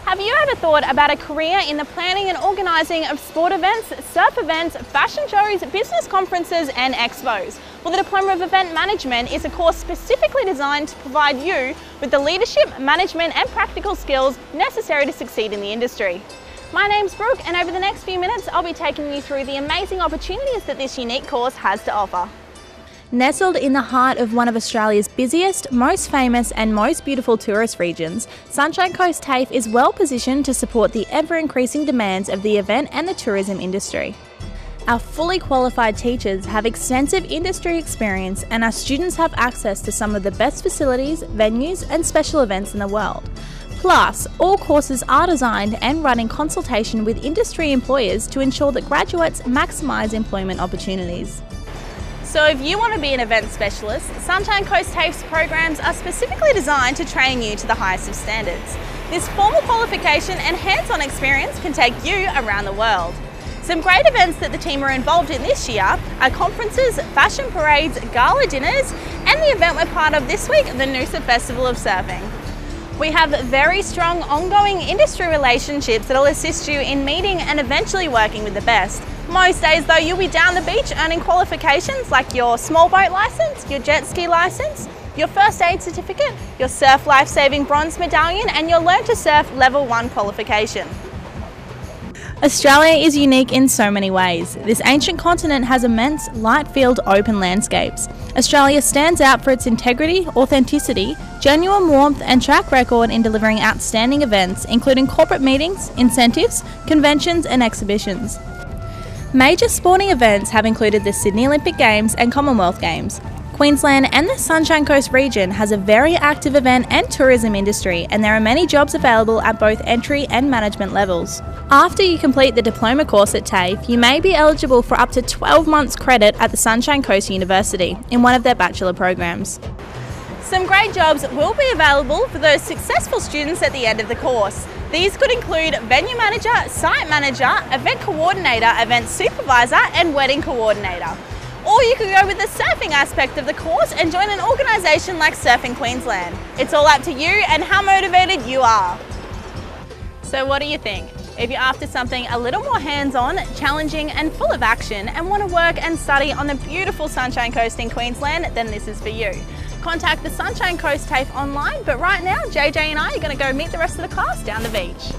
Have you ever thought about a career in the planning and organising of sport events, surf events, fashion shows, business conferences and expos? Well, the Diploma of Event Management is a course specifically designed to provide you with the leadership, management and practical skills necessary to succeed in the industry. My name's Brooke, and over the next few minutes I'll be taking you through the amazing opportunities that this unique course has to offer. Nestled in the heart of one of Australia's busiest, most famous and most beautiful tourist regions, Sunshine Coast TAFE is well positioned to support the ever-increasing demands of the event and the tourism industry. Our fully qualified teachers have extensive industry experience, and our students have access to some of the best facilities, venues and special events in the world. Plus, all courses are designed and run in consultation with industry employers to ensure that graduates maximise employment opportunities. So if you want to be an event specialist, Sunshine Coast TAFE's programs are specifically designed to train you to the highest of standards. This formal qualification and hands-on experience can take you around the world. Some great events that the team are involved in this year are conferences, fashion parades, gala dinners, and the event we're part of this week, the Noosa Festival of Surfing. We have very strong ongoing industry relationships that will assist you in meeting and eventually working with the best. Most days though, you'll be down the beach earning qualifications like your small boat licence, your jet ski licence, your first aid certificate, your surf life-saving bronze medallion and your Learn to Surf Level 1 qualification. Australia is unique in so many ways. This ancient continent has immense, light-filled, open landscapes. Australia stands out for its integrity, authenticity, genuine warmth and track record in delivering outstanding events, including corporate meetings, incentives, conventions and exhibitions. Major sporting events have included the Sydney Olympic Games and Commonwealth Games. Queensland and the Sunshine Coast region has a very active event and tourism industry, and there are many jobs available at both entry and management levels. After you complete the diploma course at TAFE, you may be eligible for up to 12 months credit at the Sunshine Coast University in one of their bachelor programs. Some great jobs will be available for those successful students at the end of the course. These could include venue manager, site manager, event coordinator, event supervisor and wedding coordinator. Or you could go with the surfing aspect of the course and join an organisation like Surfing Queensland. It's all up to you and how motivated you are. So what do you think? If you're after something a little more hands-on, challenging and full of action and want to work and study on the beautiful Sunshine Coast in Queensland, then this is for you. Contact the Sunshine Coast TAFE online, but right now JJ and I are going to go meet the rest of the class down the beach.